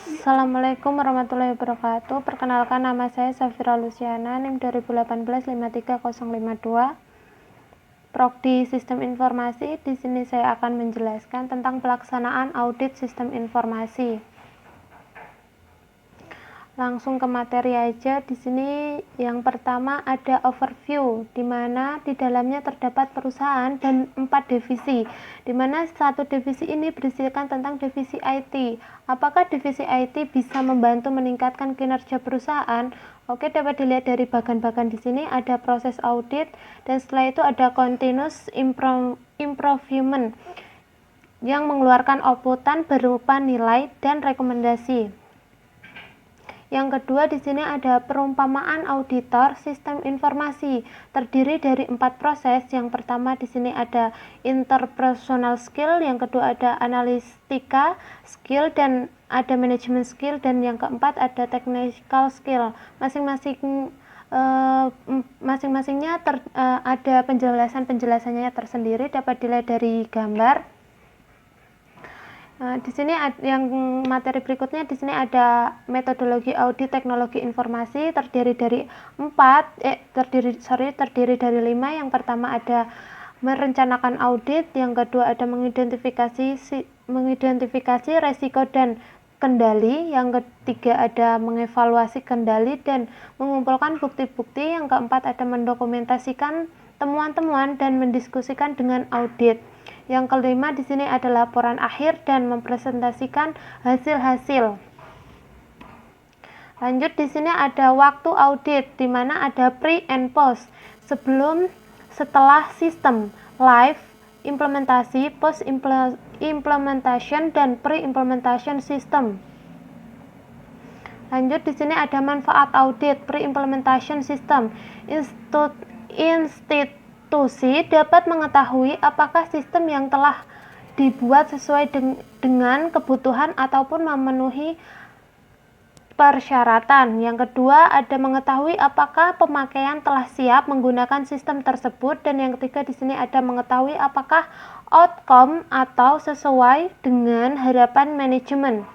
Assalamualaikum warahmatullahi wabarakatuh. Perkenalkan, nama saya Safira Luciana, NIM 2018 53052. Prodi Sistem Informasi. Di sini saya akan menjelaskan tentang pelaksanaan audit sistem informasi. Langsung ke materi aja. Di sini yang pertama ada overview, di mana di dalamnya terdapat perusahaan dan 4 divisi, di mana satu divisi ini berisikan tentang divisi IT. Apakah divisi IT bisa membantu meningkatkan kinerja perusahaan? Oke, dapat dilihat dari bagan-bagan di sini ada proses audit, dan setelah itu ada continuous improvement yang mengeluarkan outputan berupa nilai dan rekomendasi. Yang kedua, di sini ada perumpamaan auditor sistem informasi, terdiri dari 4 proses. Yang pertama di sini ada interpersonal skill, yang kedua ada analistika skill, dan ada manajemen skill, dan yang keempat ada technical skill. Masing-masingnya ada penjelasannya tersendiri, dapat dilihat dari gambar. Di sini yang materi berikutnya, di sini ada metodologi audit teknologi informasi, terdiri dari 5. Yang pertama ada merencanakan audit, yang kedua ada mengidentifikasi resiko dan kendali, yang ketiga ada mengevaluasi kendali dan mengumpulkan bukti-bukti, yang keempat ada mendokumentasikan temuan-temuan dan mendiskusikan dengan audit. Yang kelima di sini ada laporan akhir dan mempresentasikan hasil-hasil. Lanjut, di sini ada waktu audit, di mana ada pre and post, sebelum setelah sistem, live implementasi, post implementation, dan pre implementation system. Lanjut, di sini ada manfaat audit pre implementation system. Institusi dapat mengetahui apakah sistem yang telah dibuat sesuai dengan kebutuhan ataupun memenuhi persyaratan. Yang kedua, ada mengetahui apakah pemakaian telah siap menggunakan sistem tersebut, dan yang ketiga di sini ada mengetahui apakah outcome atau sesuai dengan harapan manajemen.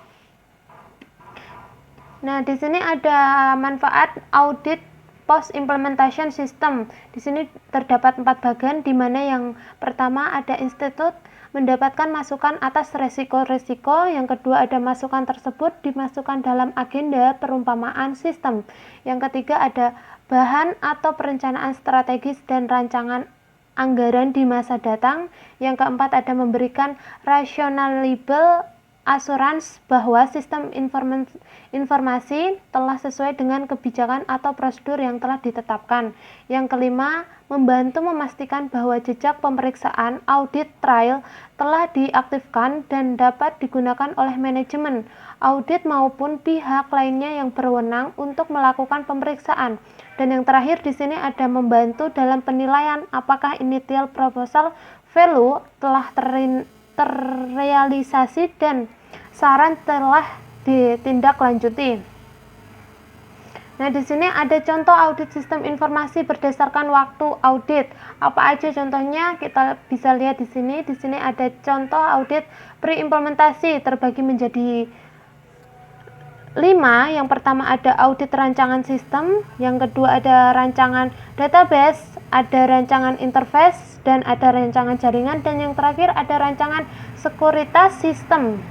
Nah, di sini ada manfaat audit post implementation system. Di sini terdapat 4 bagian, di mana yang pertama ada institut mendapatkan masukan atas resiko-resiko, yang kedua ada masukan tersebut dimasukkan dalam agenda perumpamaan sistem, yang ketiga ada bahan atau perencanaan strategis dan rancangan anggaran di masa datang, yang keempat ada memberikan rationalable assurance bahwa sistem informasi telah sesuai dengan kebijakan atau prosedur yang telah ditetapkan. Yang kelima, membantu memastikan bahwa jejak pemeriksaan audit trail telah diaktifkan dan dapat digunakan oleh manajemen audit maupun pihak lainnya yang berwenang untuk melakukan pemeriksaan. Dan yang terakhir di sini ada membantu dalam penilaian apakah initial proposal value telah terrealisasi dan saran telah ditindaklanjuti. Nah, di sini ada contoh audit sistem informasi berdasarkan waktu audit. Apa aja contohnya? Kita bisa lihat di sini. Di sini ada contoh audit pre-implementasi terbagi menjadi 5. Yang pertama ada audit rancangan sistem, yang kedua ada rancangan database, ada rancangan interface, dan ada rancangan jaringan, dan yang terakhir ada rancangan sekuritas sistem.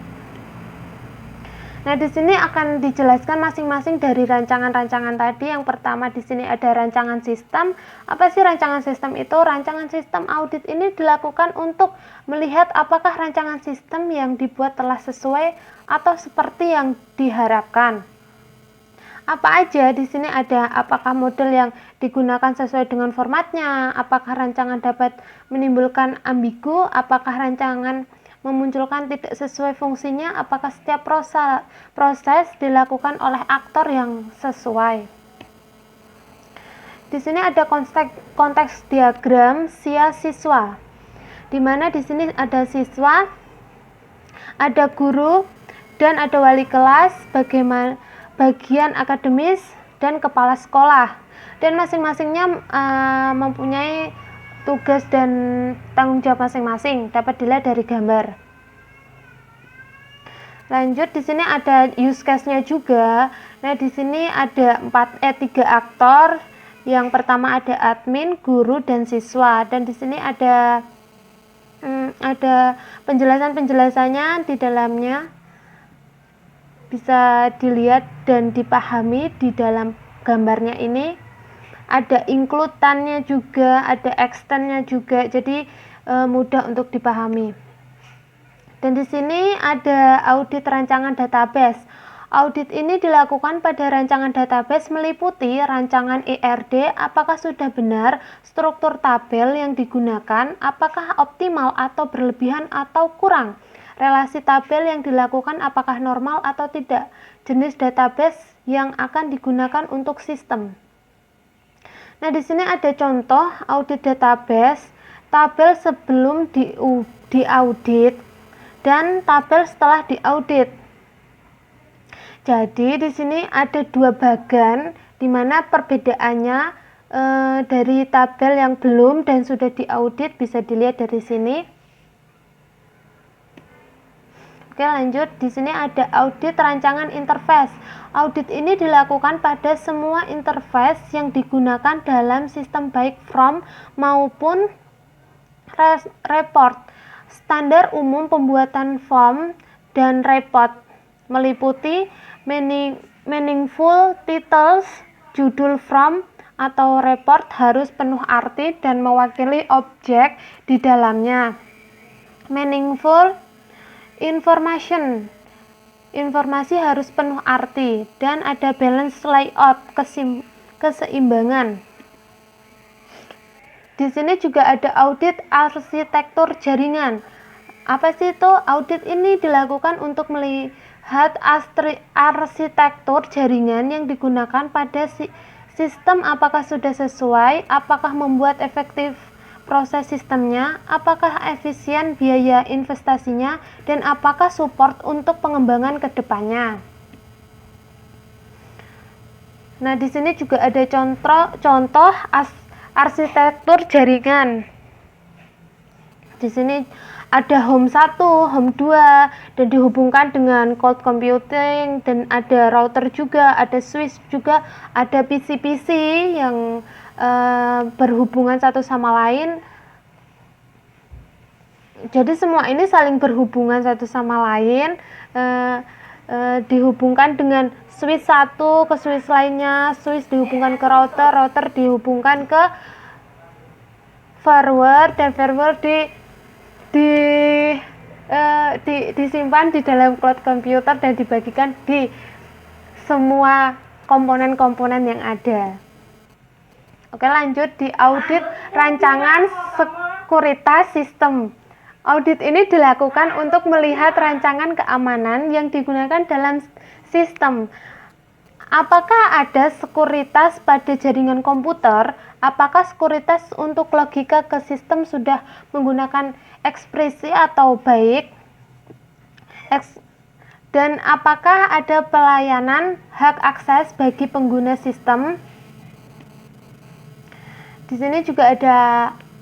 Nah, di sini akan dijelaskan masing-masing dari rancangan-rancangan tadi. Yang pertama di sini ada rancangan sistem. Apa sih rancangan sistem itu? Rancangan sistem audit ini dilakukan untuk melihat apakah rancangan sistem yang dibuat telah sesuai atau seperti yang diharapkan. Apa aja di sini ada, apakah model yang digunakan sesuai dengan formatnya, apakah rancangan dapat menimbulkan ambigu, apakah rancangan memunculkan tidak sesuai fungsinya, apakah setiap proses dilakukan oleh aktor yang sesuai. Di sini ada konteks diagram siswa, di mana di sini ada siswa, ada guru, dan ada wali kelas, bagian akademis, dan kepala sekolah. Dan masing-masingnya mempunyai tugas dan tanggung jawab masing-masing, dapat dilihat dari gambar. Lanjut, di sini ada use case-nya juga. Nah, di sini ada 3 aktor. Yang pertama ada admin, guru, dan siswa. Dan di sini ada penjelasan-penjelasannya di dalamnya. Bisa dilihat dan dipahami di dalam gambarnya ini. Ada include-nya juga, ada extend-nya juga. Jadi mudah untuk dipahami. Dan di sini ada audit rancangan database. Audit ini dilakukan pada rancangan database meliputi rancangan ERD, apakah sudah benar struktur tabel yang digunakan, apakah optimal atau berlebihan atau kurang, relasi tabel yang dilakukan apakah normal atau tidak, jenis database yang akan digunakan untuk sistem. Nah, di sini ada contoh audit database, tabel sebelum diaudit dan tabel setelah diaudit. Jadi di sini ada 2 bagan di mana perbedaannya dari tabel yang belum dan sudah diaudit bisa dilihat dari sini. Oke, lanjut. Di sini ada audit rancangan interface. Audit ini dilakukan pada semua interface yang digunakan dalam sistem baik from maupun report. Standar umum pembuatan form dan report meliputi meaningful titles, judul form atau report harus penuh arti dan mewakili objek di dalamnya. Meaningful information, informasi harus penuh arti, dan ada balance layout, keseimbangan. Di sini juga ada audit arsitektur jaringan. Apa sih itu? Audit ini dilakukan untuk melihat arsitektur jaringan yang digunakan pada sistem, apakah sudah sesuai, apakah membuat efektif proses sistemnya, apakah efisien biaya investasinya, dan apakah support untuk pengembangan ke depannya. Nah, di sini juga ada contoh arsitektur jaringan. Di sini ada home 1, home 2 dan dihubungkan dengan cloud computing, dan ada router juga, ada switch juga, ada PC-PC yang berhubungan satu sama lain. Jadi semua ini saling berhubungan satu sama lain, dihubungkan dengan switch satu ke switch lainnya, switch dihubungkan ke router, router dihubungkan ke firewall, dan firewall disimpan di dalam cloud computer dan dibagikan di semua komponen-komponen yang ada. Oke, lanjut di audit rancangan sekuritas sistem. Audit ini dilakukan untuk melihat rancangan keamanan yang digunakan dalam sistem. Apakah ada sekuritas pada jaringan komputer? Apakah sekuritas untuk logika ke sistem sudah menggunakan ekspresi atau baik? Dan apakah ada pelayanan hak akses bagi pengguna sistem? Di sini juga ada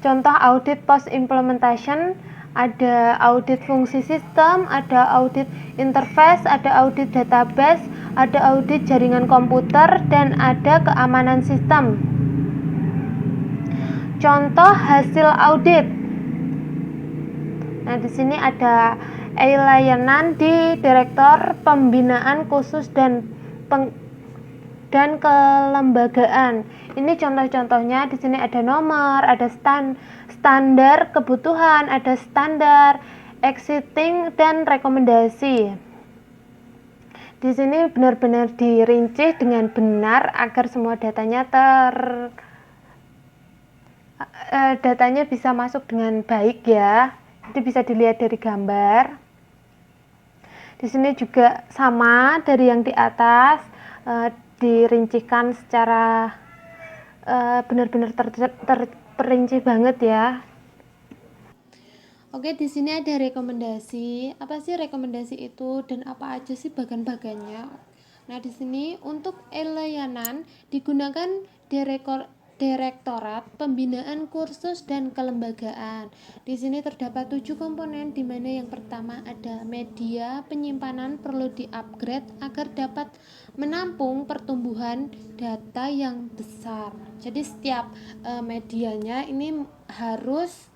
contoh audit post implementation, ada audit fungsi sistem, ada audit interface, ada audit database, ada audit jaringan komputer, dan ada keamanan sistem. Contoh hasil audit. Nah, di sini ada layanan di Direktur Pembinaan Khusus dan kelembagaan. Ini contoh-contohnya. Di sini ada nomor, ada standar kebutuhan, ada standar exiting, dan rekomendasi. Di sini benar-benar dirinci dengan benar agar semua datanya datanya bisa masuk dengan baik ya. Itu bisa dilihat dari gambar. Di sini juga sama dari yang di atas, dirincikan secara benar-benar terperinci banget ya. Oke, di sini ada rekomendasi. Apa sih rekomendasi itu dan apa aja sih bagan-bagannya? Nah, di sini untuk layanan digunakan Direktorat Pembinaan Kursus dan Kelembagaan. Di sini terdapat 7 komponen, di mana yang pertama ada media penyimpanan perlu di-upgrade agar dapat menampung pertumbuhan data yang besar. Jadi setiap medianya ini harus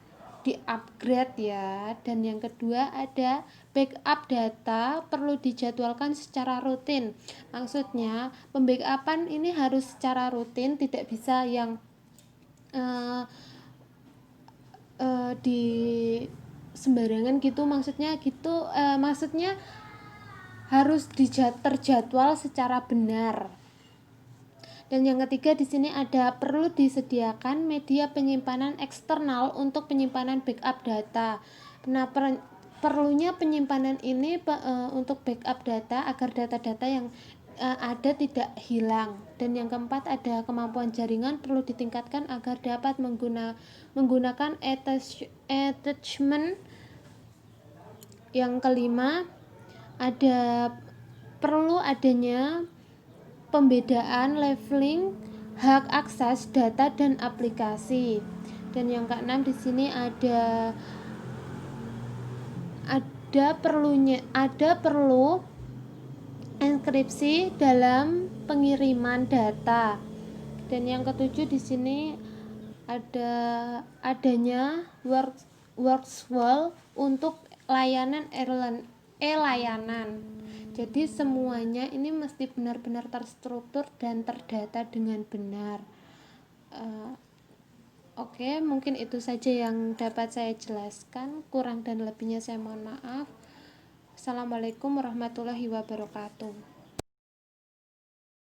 di-upgrade ya. Dan yang kedua ada backup data perlu dijadwalkan secara rutin. Maksudnya pembackupan ini harus secara rutin, tidak bisa yang di sembarangan gitu, maksudnya harus terjadwal secara benar. Dan yang ketiga di sini ada perlu disediakan media penyimpanan eksternal untuk penyimpanan backup data. Nah, perlunya penyimpanan ini untuk backup data agar data-data yang ada tidak hilang. Dan yang keempat ada kemampuan jaringan perlu ditingkatkan agar dapat menggunakan attachment. Yang kelima ada perlu adanya pembedaan leveling hak akses data dan aplikasi. Dan yang keenam di sini ada perlu enkripsi dalam pengiriman data. Dan yang ketujuh di sini adanya workflow untuk layanan layanan. Jadi semuanya ini mesti benar-benar terstruktur dan terdata dengan benar. Oke, mungkin itu saja yang dapat saya jelaskan. Kurang dan lebihnya saya mohon maaf. Assalamualaikum warahmatullahi wabarakatuh.